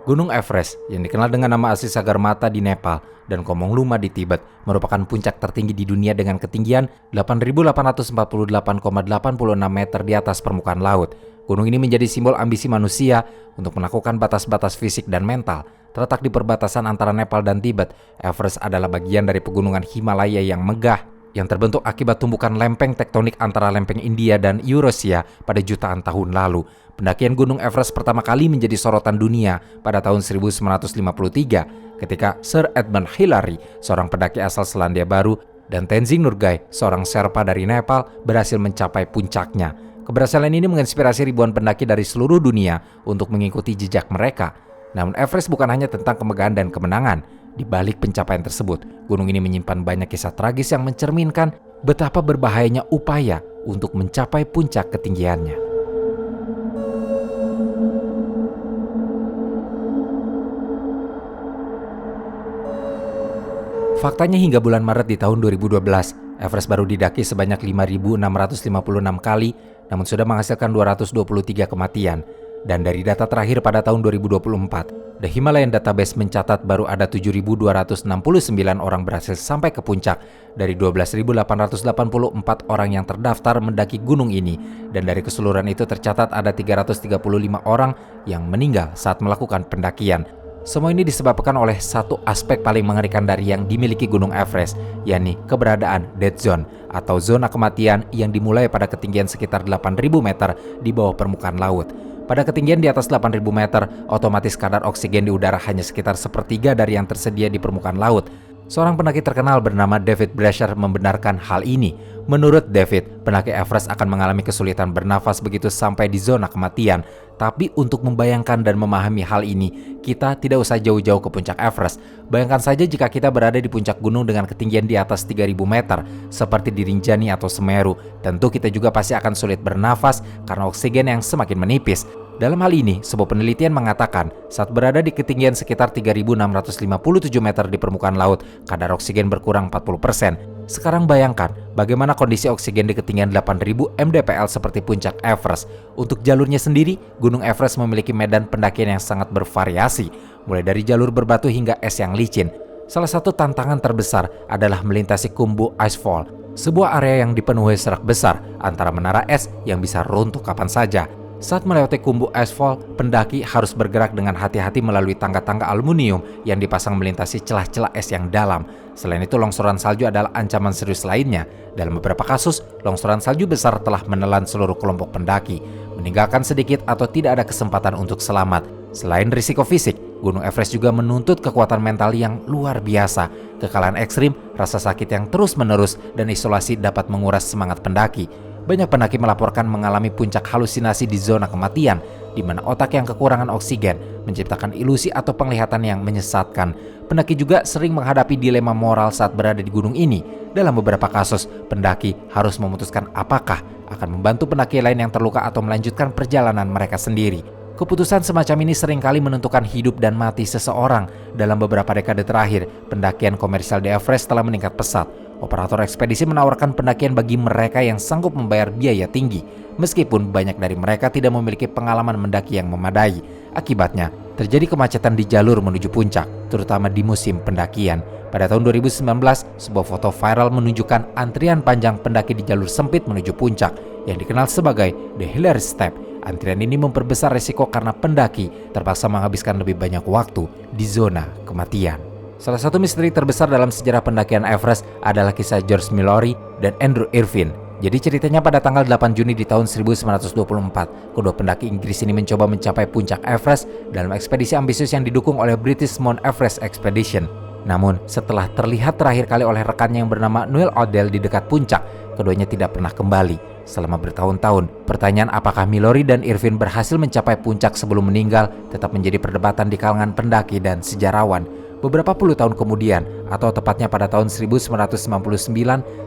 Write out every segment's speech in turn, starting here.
Gunung Everest, yang dikenal dengan nama asli Sagarmatha di Nepal dan Kongloma di Tibet, merupakan puncak tertinggi di dunia dengan ketinggian 8.848,86 meter di atas permukaan laut. Gunung ini menjadi simbol ambisi manusia untuk menaklukkan batas-batas fisik dan mental. Terletak di perbatasan antara Nepal dan Tibet, Everest adalah bagian dari pegunungan Himalaya yang megah yang terbentuk akibat tumbukan lempeng tektonik antara lempeng India dan Eurasia pada jutaan tahun lalu. Pendakian Gunung Everest pertama kali menjadi sorotan dunia pada tahun 1953 ketika Sir Edmund Hillary, seorang pendaki asal Selandia Baru, dan Tenzing Norgay, seorang Sherpa dari Nepal, berhasil mencapai puncaknya. Keberhasilan ini menginspirasi ribuan pendaki dari seluruh dunia untuk mengikuti jejak mereka. Namun Everest bukan hanya tentang kemegahan dan kemenangan. Di balik pencapaian tersebut, gunung ini menyimpan banyak kisah tragis yang mencerminkan betapa berbahayanya upaya untuk mencapai puncak ketinggiannya. Faktanya hingga bulan Maret di tahun 2012, Everest baru didaki sebanyak 5.656 kali, namun sudah menghasilkan 223 kematian. Dan dari data terakhir pada tahun 2024, The Himalayan Database mencatat baru ada 7.269 orang berhasil sampai ke puncak dari 12.884 orang yang terdaftar mendaki gunung ini. Dan dari keseluruhan itu tercatat ada 335 orang yang meninggal saat melakukan pendakian. Semua ini disebabkan oleh satu aspek paling mengerikan dari yang dimiliki Gunung Everest, yakni keberadaan dead zone atau zona kematian yang dimulai pada ketinggian sekitar 8.000 meter di bawah permukaan laut. Pada ketinggian di atas 8.000 meter, otomatis kadar oksigen di udara hanya sekitar sepertiga dari yang tersedia di permukaan laut. Seorang pendaki terkenal bernama David Brasher membenarkan hal ini. Menurut David, pendaki Everest akan mengalami kesulitan bernafas begitu sampai di zona kematian. Tapi untuk membayangkan dan memahami hal ini, kita tidak usah jauh-jauh ke puncak Everest. Bayangkan saja jika kita berada di puncak gunung dengan ketinggian di atas 3.000 meter, seperti di Rinjani atau Semeru. Tentu kita juga pasti akan sulit bernafas karena oksigen yang semakin menipis. Dalam hal ini, sebuah penelitian mengatakan saat berada di ketinggian sekitar 3.657 meter di permukaan laut, kadar oksigen berkurang 40%. Sekarang bayangkan bagaimana kondisi oksigen di ketinggian 8.000 mdpl seperti puncak Everest. Untuk jalurnya sendiri, Gunung Everest memiliki medan pendakian yang sangat bervariasi, mulai dari jalur berbatu hingga es yang licin. Salah satu tantangan terbesar adalah melintasi Khumbu Icefall, sebuah area yang dipenuhi serak besar antara menara es yang bisa runtuh kapan saja. Saat melewati Khumbu Icefall, pendaki harus bergerak dengan hati-hati melalui tangga-tangga aluminium yang dipasang melintasi celah-celah es yang dalam. Selain itu, longsoran salju adalah ancaman serius lainnya. Dalam beberapa kasus, longsoran salju besar telah menelan seluruh kelompok pendaki, meninggalkan sedikit atau tidak ada kesempatan untuk selamat. Selain risiko fisik, Gunung Everest juga menuntut kekuatan mental yang luar biasa. Kekalahan ekstrim, rasa sakit yang terus-menerus, dan isolasi dapat menguras semangat pendaki. Banyak pendaki melaporkan mengalami puncak halusinasi di zona kematian, di mana otak yang kekurangan oksigen menciptakan ilusi atau penglihatan yang menyesatkan. Pendaki juga sering menghadapi dilema moral saat berada di gunung ini. Dalam beberapa kasus, pendaki harus memutuskan apakah akan membantu pendaki lain yang terluka atau melanjutkan perjalanan mereka sendiri. Keputusan semacam ini seringkali menentukan hidup dan mati seseorang. Dalam beberapa dekade terakhir, pendakian komersial di Everest telah meningkat pesat. Operator ekspedisi menawarkan pendakian bagi mereka yang sanggup membayar biaya tinggi, meskipun banyak dari mereka tidak memiliki pengalaman mendaki yang memadai. Akibatnya, terjadi kemacetan di jalur menuju puncak, terutama di musim pendakian. Pada tahun 2019, sebuah foto viral menunjukkan antrian panjang pendaki di jalur sempit menuju puncak, yang dikenal sebagai The Hillary Step. Antrian ini memperbesar resiko karena pendaki terpaksa menghabiskan lebih banyak waktu di zona kematian. Salah satu misteri terbesar dalam sejarah pendakian Everest adalah kisah George Mallory dan Andrew Irvine. Jadi ceritanya pada tanggal 8 Juni di tahun 1924, kedua pendaki Inggris ini mencoba mencapai puncak Everest dalam ekspedisi ambisius yang didukung oleh British Mount Everest Expedition. Namun, setelah terlihat terakhir kali oleh rekannya yang bernama Noel Odell di dekat puncak, keduanya tidak pernah kembali. Selama bertahun-tahun, pertanyaan apakah Mallory dan Irvine berhasil mencapai puncak sebelum meninggal tetap menjadi perdebatan di kalangan pendaki dan sejarawan. Beberapa puluh tahun kemudian, atau tepatnya pada tahun 1999,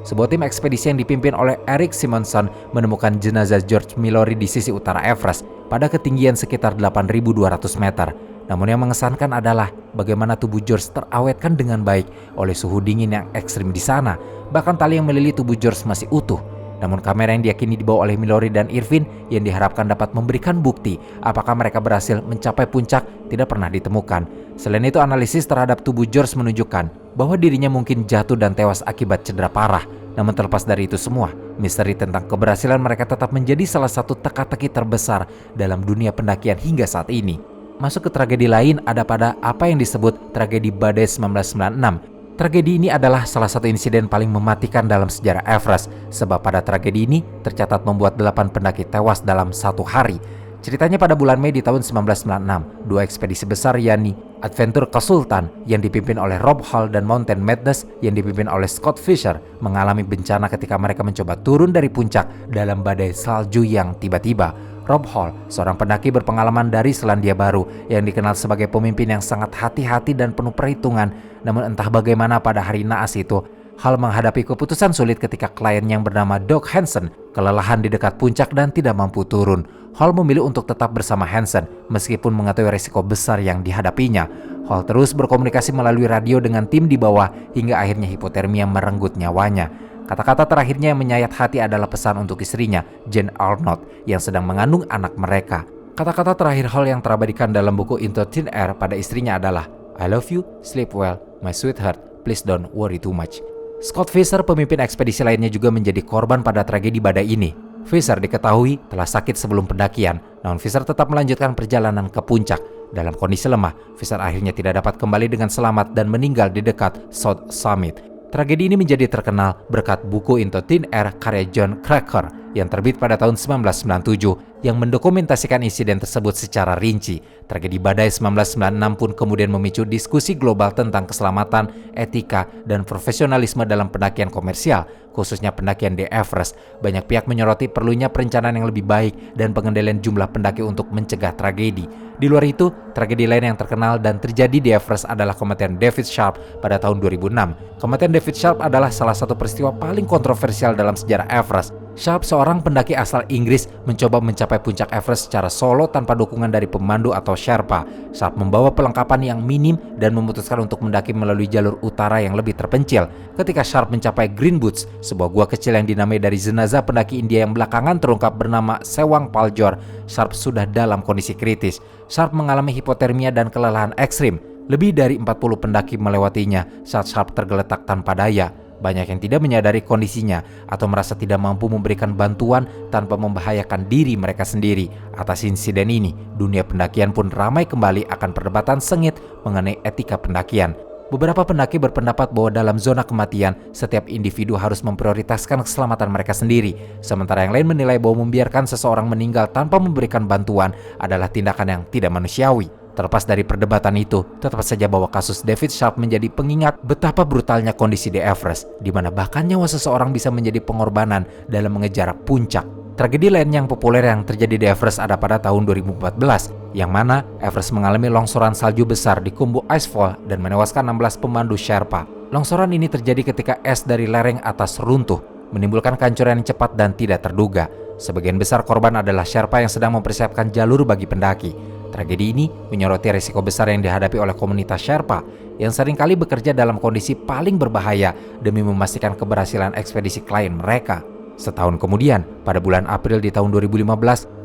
sebuah tim ekspedisi yang dipimpin oleh Eric Simonson menemukan jenazah George Mallory di sisi utara Everest pada ketinggian sekitar 8.200 meter. Namun yang mengesankan adalah bagaimana tubuh George terawetkan dengan baik oleh suhu dingin yang ekstrim di sana. Bahkan tali yang melili tubuh George masih utuh. Namun kamera yang diyakini dibawa oleh Mallory dan Irvin yang diharapkan dapat memberikan bukti apakah mereka berhasil mencapai puncak tidak pernah ditemukan. Selain itu, analisis terhadap tubuh George menunjukkan bahwa dirinya mungkin jatuh dan tewas akibat cedera parah. Namun terlepas dari itu semua, misteri tentang keberhasilan mereka tetap menjadi salah satu teka-teki terbesar dalam dunia pendakian hingga saat ini. Masuk ke tragedi lain ada pada apa yang disebut tragedi Badai 1996. Tragedi ini adalah salah satu insiden paling mematikan dalam sejarah Everest, sebab pada tragedi ini tercatat membuat 8 pendaki tewas dalam satu hari. Ceritanya pada bulan Mei di tahun 1996, dua ekspedisi besar yakni Adventure ke Sultan yang dipimpin oleh Rob Hall dan Mountain Madness yang dipimpin oleh Scott Fisher mengalami bencana ketika mereka mencoba turun dari puncak dalam badai salju yang tiba-tiba. Rob Hall, seorang pendaki berpengalaman dari Selandia Baru yang dikenal sebagai pemimpin yang sangat hati-hati dan penuh perhitungan. Namun entah bagaimana pada hari naas itu, Hall menghadapi keputusan sulit ketika klien yang bernama Doug Hansen kelelahan di dekat puncak dan tidak mampu turun. Hall memilih untuk tetap bersama Hansen meskipun mengetahui risiko besar yang dihadapinya. Hall terus berkomunikasi melalui radio dengan tim di bawah hingga akhirnya hipotermia merenggut nyawanya. Kata-kata terakhirnya yang menyayat hati adalah pesan untuk istrinya, Jane Arnott, yang sedang mengandung anak mereka. Kata-kata terakhir Hall yang terabadikan dalam buku Into Thin Air pada istrinya adalah, "I love you, sleep well, my sweetheart, please don't worry too much." Scott Fisher, pemimpin ekspedisi lainnya, juga menjadi korban pada tragedi badai ini. Fisher diketahui telah sakit sebelum pendakian, namun Fisher tetap melanjutkan perjalanan ke puncak. Dalam kondisi lemah, Fisher akhirnya tidak dapat kembali dengan selamat dan meninggal di dekat South Summit. Tragedi ini menjadi terkenal berkat buku Into Thin Air karya John Cracker yang terbit pada tahun 1997 yang mendokumentasikan insiden tersebut secara rinci. Tragedi badai 1996 pun kemudian memicu diskusi global tentang keselamatan, etika, dan profesionalisme dalam pendakian komersial, khususnya pendakian di Everest. Banyak pihak menyoroti perlunya perencanaan yang lebih baik dan pengendalian jumlah pendaki untuk mencegah tragedi. Di luar itu, tragedi lain yang terkenal dan terjadi di Everest adalah kematian David Sharp pada tahun 2006. Kematian David Sharp adalah salah satu peristiwa paling kontroversial dalam sejarah Everest. Sharp, seorang pendaki asal Inggris, mencoba mencapai puncak Everest secara solo tanpa dukungan dari pemandu atau Sherpa. Sharp membawa perlengkapan yang minim dan memutuskan untuk mendaki melalui jalur utara yang lebih terpencil. Ketika Sharp mencapai Green Boots, sebuah gua kecil yang dinamai dari jenazah pendaki India yang belakangan terungkap bernama Sewang Paljor, Sharp sudah dalam kondisi kritis. Sharp mengalami hipotermia dan kelelahan ekstrim. Lebih dari 40 pendaki melewatinya saat Sharp tergeletak tanpa daya. Banyak yang tidak menyadari kondisinya atau merasa tidak mampu memberikan bantuan tanpa membahayakan diri mereka sendiri. Atas insiden ini, dunia pendakian pun ramai kembali akan perdebatan sengit mengenai etika pendakian. Beberapa pendaki berpendapat bahwa dalam zona kematian, setiap individu harus memprioritaskan keselamatan mereka sendiri. Sementara yang lain menilai bahwa membiarkan seseorang meninggal tanpa memberikan bantuan adalah tindakan yang tidak manusiawi. Terlepas dari perdebatan itu, tetap saja bahwa kasus David Sharp menjadi pengingat betapa brutalnya kondisi di Everest, di mana bahkan nyawa seseorang bisa menjadi pengorbanan dalam mengejar puncak. Tragedi lain yang populer yang terjadi di Everest ada pada tahun 2014, yang mana Everest mengalami longsoran salju besar di Khumbu Icefall dan menewaskan 16 pemandu Sherpa. Longsoran ini terjadi ketika es dari lereng atas runtuh, menimbulkan kehancuran yang cepat dan tidak terduga. Sebagian besar korban adalah Sherpa yang sedang mempersiapkan jalur bagi pendaki. Tragedi ini menyoroti risiko besar yang dihadapi oleh komunitas Sherpa yang seringkali bekerja dalam kondisi paling berbahaya demi memastikan keberhasilan ekspedisi klien mereka. Setahun kemudian, pada bulan April di tahun 2015,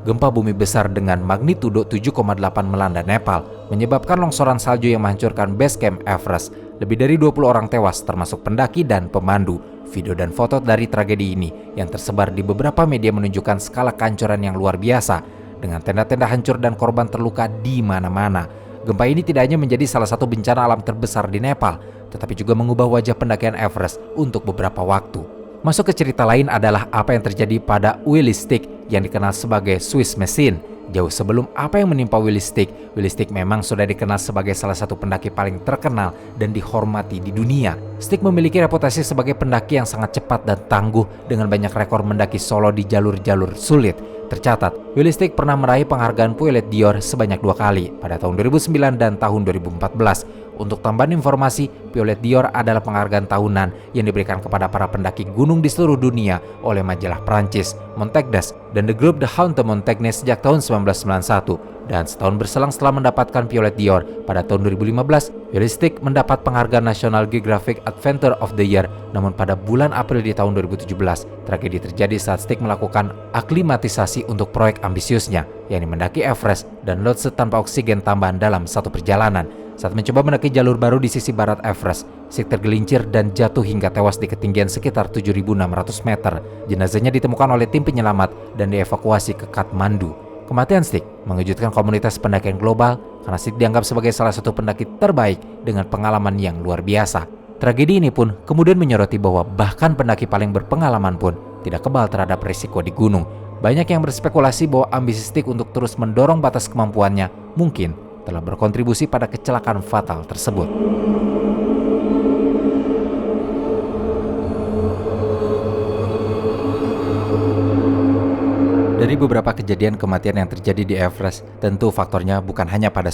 gempa bumi besar dengan magnitudo 7,8 melanda Nepal, menyebabkan longsoran salju yang menghancurkan base camp Everest. Lebih dari 20 orang tewas, termasuk pendaki dan pemandu. Video dan foto dari tragedi ini yang tersebar di beberapa media menunjukkan skala kehancuran yang luar biasa, dengan tenda-tenda hancur dan korban terluka di mana-mana. Gempa ini tidak hanya menjadi salah satu bencana alam terbesar di Nepal, tetapi juga mengubah wajah pendakian Everest untuk beberapa waktu. Masuk ke cerita lain adalah apa yang terjadi pada Willie Stick yang dikenal sebagai Swiss Machine. Jauh sebelum apa yang menimpa Willie Stick memang sudah dikenal sebagai salah satu pendaki paling terkenal dan dihormati di dunia. Stick memiliki reputasi sebagai pendaki yang sangat cepat dan tangguh dengan banyak rekor mendaki solo di jalur-jalur sulit. Tercatat, Willie Stick pernah meraih penghargaan Puelet d'Or sebanyak 2 kali, pada tahun 2009 dan tahun 2014. Untuk tambahan informasi, Violet d'Or adalah penghargaan tahunan yang diberikan kepada para pendaki gunung di seluruh dunia oleh majalah Prancis, Montagnes, dan The Groupe de Haute Montagne sejak tahun 1991. Dan setahun berselang setelah mendapatkan Violet d'Or, pada tahun 2015, Yoristic mendapat penghargaan National Geographic Adventure of the Year. Namun pada bulan April di tahun 2017, tragedi terjadi saat Stick melakukan aklimatisasi untuk proyek ambisiusnya, yakni mendaki Everest dan Lhotse tanpa oksigen tambahan dalam satu perjalanan. Saat mencoba mendaki jalur baru di sisi barat Everest, Stick tergelincir dan jatuh hingga tewas di ketinggian sekitar 7.600 meter. Jenazahnya ditemukan oleh tim penyelamat dan dievakuasi ke Kathmandu. Kematian Stick mengejutkan komunitas pendakian global karena Stick dianggap sebagai salah satu pendaki terbaik dengan pengalaman yang luar biasa. Tragedi ini pun kemudian menyoroti bahwa bahkan pendaki paling berpengalaman pun tidak kebal terhadap risiko di gunung. Banyak yang berspekulasi bahwa ambisi Stick untuk terus mendorong batas kemampuannya mungkin telah berkontribusi pada kecelakaan fatal tersebut. Dari beberapa kejadian kematian yang terjadi di Everest, tentu faktornya bukan hanya pada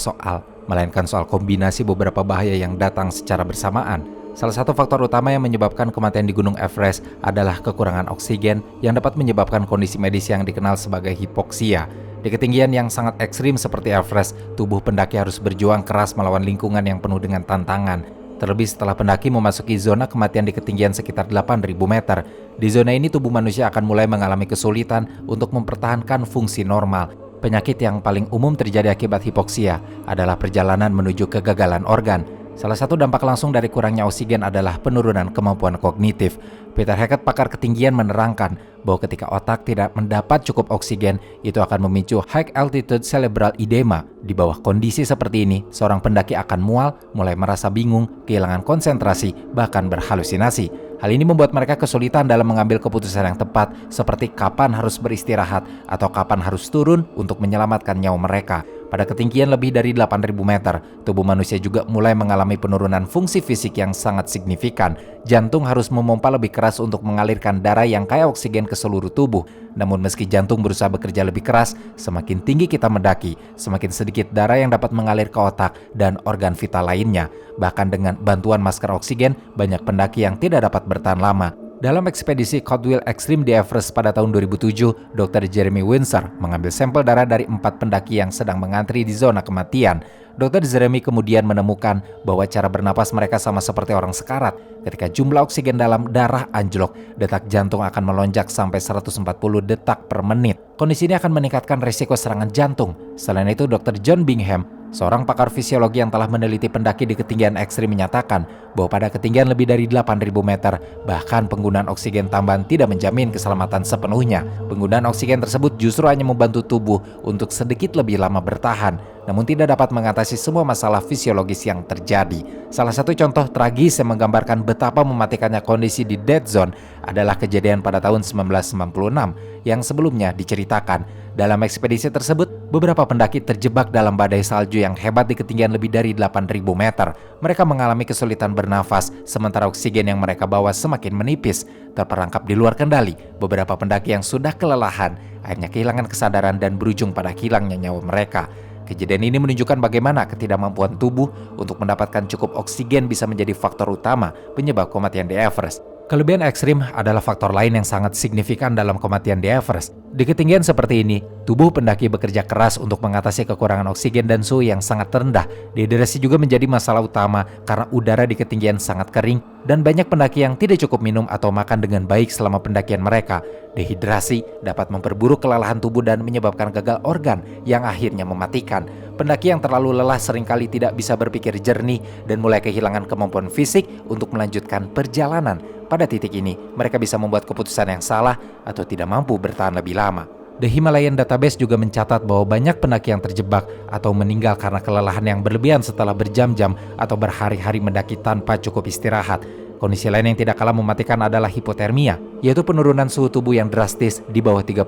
melainkan soal kombinasi beberapa bahaya yang datang secara bersamaan. Salah satu faktor utama yang menyebabkan kematian di Gunung Everest adalah kekurangan oksigen yang dapat menyebabkan kondisi medis yang dikenal sebagai hipoksia. Di ketinggian yang sangat ekstrim seperti Everest, tubuh pendaki harus berjuang keras melawan lingkungan yang penuh dengan tantangan. Terlebih setelah pendaki memasuki zona kematian di ketinggian sekitar 8.000 meter. Di zona ini tubuh manusia akan mulai mengalami kesulitan untuk mempertahankan fungsi normal. Penyakit yang paling umum terjadi akibat hipoksia adalah perjalanan menuju kegagalan organ. Salah satu dampak langsung dari kurangnya oksigen adalah penurunan kemampuan kognitif. Peter Hackett, pakar ketinggian, menerangkan bahwa ketika otak tidak mendapat cukup oksigen, itu akan memicu high altitude cerebral edema. Di bawah kondisi seperti ini, seorang pendaki akan mual, mulai merasa bingung, kehilangan konsentrasi, bahkan berhalusinasi. Hal ini membuat mereka kesulitan dalam mengambil keputusan yang tepat, seperti kapan harus beristirahat atau kapan harus turun untuk menyelamatkan nyawa mereka. Pada ketinggian lebih dari 8.000 meter, tubuh manusia juga mulai mengalami penurunan fungsi fisik yang sangat signifikan. Jantung harus memompa lebih keras untuk mengalirkan darah yang kaya oksigen ke seluruh tubuh. Namun meski jantung berusaha bekerja lebih keras, semakin tinggi kita mendaki, semakin sedikit darah yang dapat mengalir ke otak dan organ vital lainnya. Bahkan dengan bantuan masker oksigen, banyak pendaki yang tidak dapat bertahan lama. Dalam ekspedisi Caldwell Extreme di Everest pada tahun 2007, Dr. Jeremy Windsor mengambil sampel darah dari 4 pendaki yang sedang mengantri di zona kematian. Dr. Jeremy kemudian menemukan bahwa cara bernapas mereka sama seperti orang sekarat. Ketika jumlah oksigen dalam darah anjlok, detak jantung akan melonjak sampai 140 detak per menit. Kondisi ini akan meningkatkan risiko serangan jantung. Selain itu, Dr. John Bingham, seorang pakar fisiologi yang telah meneliti pendaki di ketinggian ekstrim, menyatakan bahwa pada ketinggian lebih dari 8.000 meter, bahkan penggunaan oksigen tambahan tidak menjamin keselamatan sepenuhnya. Penggunaan oksigen tersebut justru hanya membantu tubuh untuk sedikit lebih lama bertahan, namun tidak dapat mengatasi semua masalah fisiologis yang terjadi. Salah satu contoh tragis yang menggambarkan betapa mematikannya kondisi di dead zone adalah kejadian pada tahun 1996 yang sebelumnya diceritakan. Dalam ekspedisi tersebut, beberapa pendaki terjebak dalam badai salju yang hebat di ketinggian lebih dari 8.000 meter. Mereka mengalami kesulitan bernafas, sementara oksigen yang mereka bawa semakin menipis. Terperangkap di luar kendali, beberapa pendaki yang sudah kelelahan akhirnya kehilangan kesadaran dan berujung pada hilangnya nyawa mereka. Kejadian ini menunjukkan bagaimana ketidakmampuan tubuh untuk mendapatkan cukup oksigen bisa menjadi faktor utama penyebab kematian di Everest. Kelebihan ekstrim adalah faktor lain yang sangat signifikan dalam kematian di Everest. Di ketinggian seperti ini, tubuh pendaki bekerja keras untuk mengatasi kekurangan oksigen dan suhu yang sangat rendah. Dehidrasi juga menjadi masalah utama karena udara di ketinggian sangat kering dan banyak pendaki yang tidak cukup minum atau makan dengan baik selama pendakian mereka. Dehidrasi dapat memperburuk kelelahan tubuh dan menyebabkan gagal organ yang akhirnya mematikan. Pendaki yang terlalu lelah seringkali tidak bisa berpikir jernih dan mulai kehilangan kemampuan fisik untuk melanjutkan perjalanan. Pada titik ini, mereka bisa membuat keputusan yang salah atau tidak mampu bertahan lebih lama. The Himalayan Database juga mencatat bahwa banyak pendaki yang terjebak atau meninggal karena kelelahan yang berlebihan setelah berjam-jam atau berhari-hari mendaki tanpa cukup istirahat. Kondisi lain yang tidak kalah mematikan adalah hipotermia, yaitu penurunan suhu tubuh yang drastis di bawah 35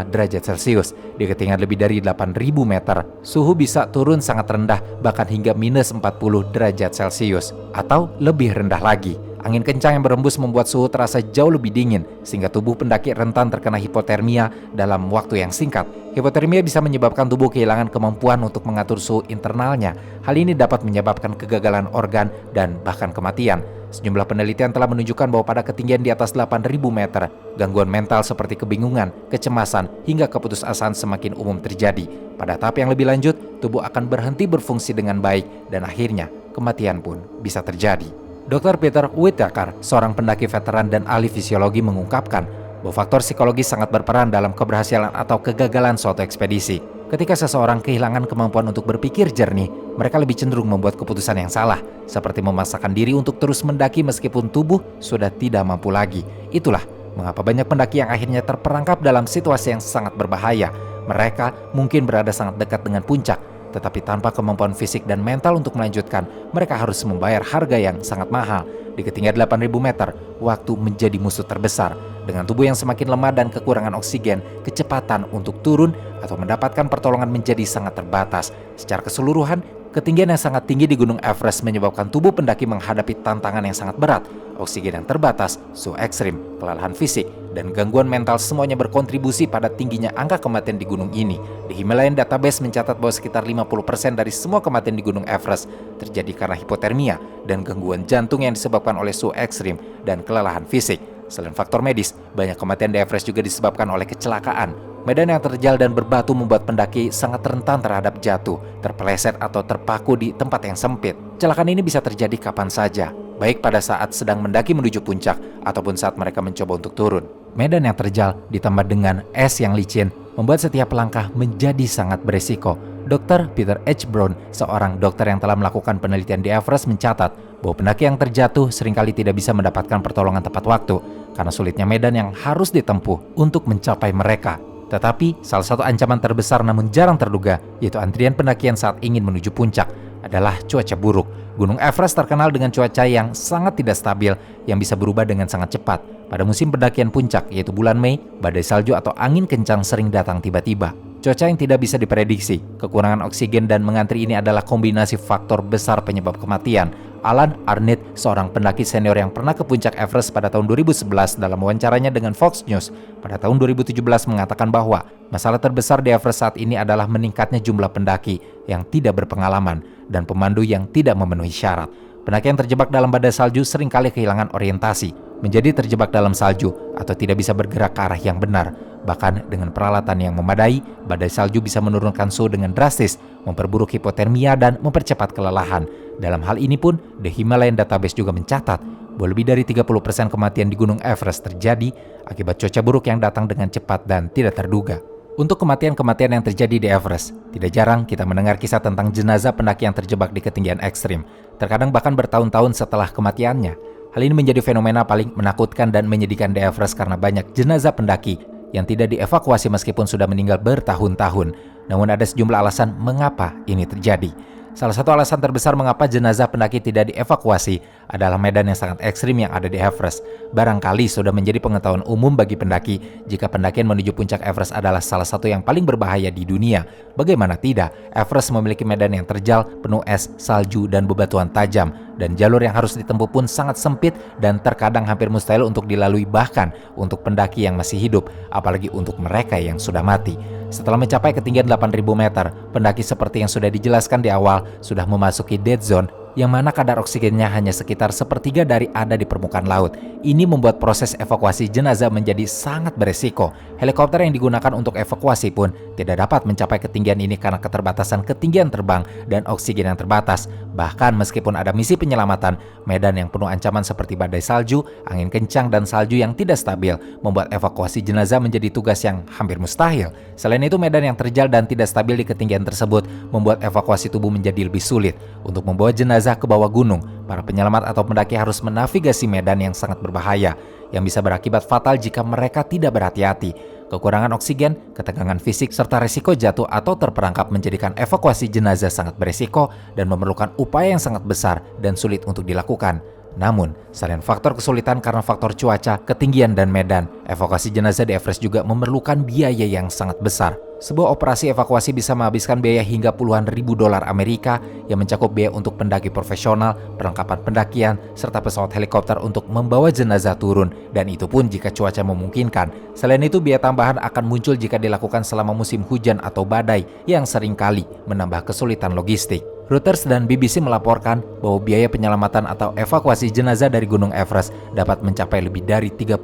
derajat Celcius. Di ketinggian lebih dari 8.000 meter, suhu bisa turun sangat rendah, bahkan hingga minus 40 derajat Celcius, atau lebih rendah lagi. Angin kencang yang berembus membuat suhu terasa jauh lebih dingin, sehingga tubuh pendaki rentan terkena hipotermia dalam waktu yang singkat. Hipotermia bisa menyebabkan tubuh kehilangan kemampuan untuk mengatur suhu internalnya. Hal ini dapat menyebabkan kegagalan organ dan bahkan kematian. Sejumlah penelitian telah menunjukkan bahwa pada ketinggian di atas 8.000 meter, gangguan mental seperti kebingungan, kecemasan, hingga keputusasaan semakin umum terjadi. Pada tahap yang lebih lanjut, tubuh akan berhenti berfungsi dengan baik dan akhirnya kematian pun bisa terjadi. Dr. Peter Whitaker, seorang pendaki veteran dan ahli fisiologi, mengungkapkan bahwa faktor psikologis sangat berperan dalam keberhasilan atau kegagalan suatu ekspedisi. Ketika seseorang kehilangan kemampuan untuk berpikir jernih, mereka lebih cenderung membuat keputusan yang salah, seperti memaksakan diri untuk terus mendaki meskipun tubuh sudah tidak mampu lagi. Itulah mengapa banyak pendaki yang akhirnya terperangkap dalam situasi yang sangat berbahaya. Mereka mungkin berada sangat dekat dengan puncak, tetapi tanpa kemampuan fisik dan mental untuk melanjutkan, mereka harus membayar harga yang sangat mahal. Di ketinggian 8.000 meter, waktu menjadi musuh terbesar. Dengan tubuh yang semakin lemah dan kekurangan oksigen, kecepatan untuk turun atau mendapatkan pertolongan menjadi sangat terbatas. Secara keseluruhan, ketinggian yang sangat tinggi di Gunung Everest menyebabkan tubuh pendaki menghadapi tantangan yang sangat berat. Oksigen yang terbatas, suhu ekstrim, kelelahan fisik, dan gangguan mental semuanya berkontribusi pada tingginya angka kematian di gunung ini. The Himalayan Database mencatat bahwa sekitar 50% dari semua kematian di Gunung Everest terjadi karena hipotermia dan gangguan jantung yang disebabkan oleh suhu ekstrim dan kelelahan fisik. Selain faktor medis, banyak kematian di Everest juga disebabkan oleh kecelakaan. Medan yang terjal dan berbatu membuat pendaki sangat rentan terhadap jatuh, terpeleset atau terpaku di tempat yang sempit. Kecelakaan ini bisa terjadi kapan saja, baik pada saat sedang mendaki menuju puncak ataupun saat mereka mencoba untuk turun. Medan yang terjal ditambah dengan es yang licin membuat setiap langkah menjadi sangat beresiko. Dr. Peter H. Brown, seorang dokter yang telah melakukan penelitian di Everest, mencatat bahwa pendaki yang terjatuh seringkali tidak bisa mendapatkan pertolongan tepat waktu karena sulitnya medan yang harus ditempuh untuk mencapai mereka. Tetapi salah satu ancaman terbesar namun jarang terduga, yaitu antrian pendakian saat ingin menuju puncak, adalah cuaca buruk. Gunung Everest terkenal dengan cuaca yang sangat tidak stabil yang bisa berubah dengan sangat cepat. Pada musim pendakian puncak, yaitu bulan Mei, badai salju atau angin kencang sering datang tiba-tiba. Cuaca yang tidak bisa diprediksi, kekurangan oksigen, dan mengantri ini adalah kombinasi faktor besar penyebab kematian. Alan Arnett, seorang pendaki senior yang pernah ke puncak Everest pada tahun 2011, dalam wawancaranya dengan Fox News pada tahun 2017 mengatakan bahwa masalah terbesar di Everest saat ini adalah meningkatnya jumlah pendaki yang tidak berpengalaman dan pemandu yang tidak memenuhi syarat. Pendaki yang terjebak dalam badai salju seringkali kehilangan orientasi, menjadi terjebak dalam salju atau tidak bisa bergerak ke arah yang benar. Bahkan dengan peralatan yang memadai, badai salju bisa menurunkan suhu dengan drastis, memperburuk hipotermia dan mempercepat kelelahan. Dalam hal ini pun, The Himalayan Database juga mencatat bahwa lebih dari 30% kematian di Gunung Everest terjadi akibat cuaca buruk yang datang dengan cepat dan tidak terduga. Untuk kematian-kematian yang terjadi di Everest, tidak jarang kita mendengar kisah tentang jenazah pendaki yang terjebak di ketinggian ekstrim, terkadang bahkan bertahun-tahun setelah kematiannya. Hal ini menjadi fenomena paling menakutkan dan menyedihkan di Everest karena banyak jenazah pendaki yang tidak dievakuasi meskipun sudah meninggal bertahun-tahun. Namun ada sejumlah alasan mengapa ini terjadi. Salah satu alasan terbesar mengapa jenazah pendaki tidak dievakuasi adalah medan yang sangat ekstrim yang ada di Everest. Barangkali sudah menjadi pengetahuan umum bagi pendaki jika pendakian menuju puncak Everest adalah salah satu yang paling berbahaya di dunia. Bagaimana tidak, Everest memiliki medan yang terjal, penuh es, salju, dan bebatuan tajam. Dan jalur yang harus ditempuh pun sangat sempit dan terkadang hampir mustahil untuk dilalui bahkan untuk pendaki yang masih hidup, apalagi untuk mereka yang sudah mati. Setelah mencapai ketinggian 8.000 meter, pendaki seperti yang sudah dijelaskan di awal sudah memasuki dead zone, yang mana kadar oksigennya hanya sekitar sepertiga dari ada di permukaan laut. Ini membuat proses evakuasi jenazah menjadi sangat beresiko. Helikopter yang digunakan untuk evakuasi pun tidak dapat mencapai ketinggian ini karena keterbatasan ketinggian terbang dan oksigen yang terbatas. Bahkan meskipun ada misi penyelamatan, medan yang penuh ancaman seperti badai salju, angin kencang, dan salju yang tidak stabil membuat evakuasi jenazah menjadi tugas yang hampir mustahil. Selain itu, medan yang terjal dan tidak stabil di ketinggian tersebut membuat evakuasi tubuh menjadi lebih sulit. Untuk membawa jenazah ke bawah gunung, para penyelamat atau pendaki harus menavigasi medan yang sangat berbahaya, yang bisa berakibat fatal jika mereka tidak berhati-hati. Kekurangan oksigen, ketegangan fisik, serta risiko jatuh atau terperangkap menjadikan evakuasi jenazah sangat beresiko dan memerlukan upaya yang sangat besar dan sulit untuk dilakukan. Namun, selain faktor kesulitan karena faktor cuaca, ketinggian, dan medan, evakuasi jenazah di Everest juga memerlukan biaya yang sangat besar. Sebuah operasi evakuasi bisa menghabiskan biaya hingga puluhan ribu dolar Amerika yang mencakup biaya untuk pendaki profesional, perlengkapan pendakian, serta pesawat helikopter untuk membawa jenazah turun, dan itu pun jika cuaca memungkinkan. Selain itu, biaya tambahan akan muncul jika dilakukan selama musim hujan atau badai yang seringkali menambah kesulitan logistik. Reuters dan BBC melaporkan bahwa biaya penyelamatan atau evakuasi jenazah dari Gunung Everest dapat mencapai lebih dari 30.000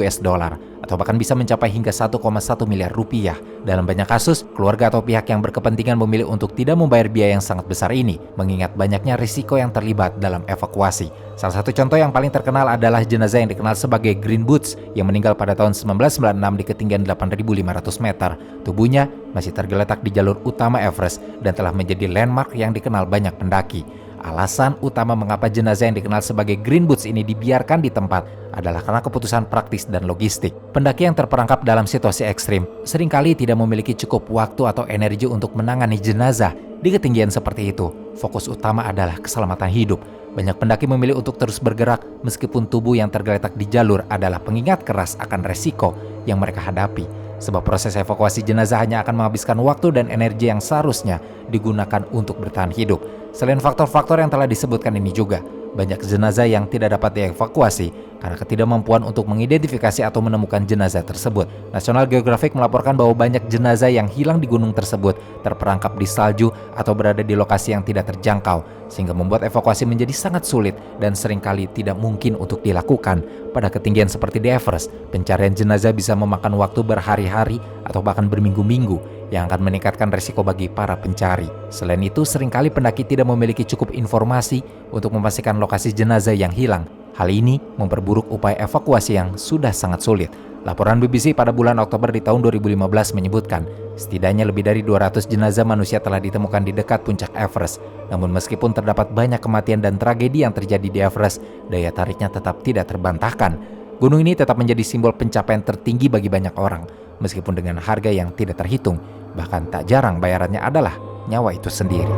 US dollar atau bahkan bisa mencapai hingga 1,1 miliar rupiah. Dalam banyak kasus, keluarga atau pihak yang berkepentingan memilih untuk tidak membayar biaya yang sangat besar ini, mengingat banyaknya risiko yang terlibat dalam evakuasi. Salah satu contoh yang paling terkenal adalah jenazah yang dikenal sebagai Green Boots yang meninggal pada tahun 1996 di ketinggian 8.500 meter. Tubuhnya masih tergeletak di jalur utama Everest dan telah menjadi landmark yang dikenal banyak pendaki. Alasan utama mengapa jenazah yang dikenal sebagai Green Boots ini dibiarkan di tempat adalah karena keputusan praktis dan logistik. Pendaki yang terperangkap dalam situasi ekstrim seringkali tidak memiliki cukup waktu atau energi untuk menangani jenazah di ketinggian seperti itu. Fokus utama adalah keselamatan hidup. Banyak pendaki memilih untuk terus bergerak meskipun tubuh yang tergeletak di jalur adalah pengingat keras akan resiko yang mereka hadapi. Sebab proses evakuasi jenazah hanya akan menghabiskan waktu dan energi yang seharusnya digunakan untuk bertahan hidup. Selain faktor-faktor yang telah disebutkan ini juga, banyak jenazah yang tidak dapat dievakuasi karena ketidakmampuan untuk mengidentifikasi atau menemukan jenazah tersebut. National Geographic melaporkan bahwa banyak jenazah yang hilang di gunung tersebut terperangkap di salju atau berada di lokasi yang tidak terjangkau, sehingga membuat evakuasi menjadi sangat sulit dan seringkali tidak mungkin untuk dilakukan. Pada ketinggian seperti di Everest, pencarian jenazah bisa memakan waktu berhari-hari atau bahkan berminggu-minggu yang akan meningkatkan risiko bagi para pencari. Selain itu, seringkali pendaki tidak memiliki cukup informasi untuk memastikan lokasi jenazah yang hilang. Hal ini memperburuk upaya evakuasi yang sudah sangat sulit. Laporan BBC pada bulan Oktober di tahun 2015 menyebutkan, setidaknya lebih dari 200 jenazah manusia telah ditemukan di dekat puncak Everest. Namun meskipun terdapat banyak kematian dan tragedi yang terjadi di Everest, daya tariknya tetap tidak terbantahkan. Gunung ini tetap menjadi simbol pencapaian tertinggi bagi banyak orang, meskipun dengan harga yang tidak terhitung. Bahkan tak jarang bayarannya adalah nyawa itu sendiri.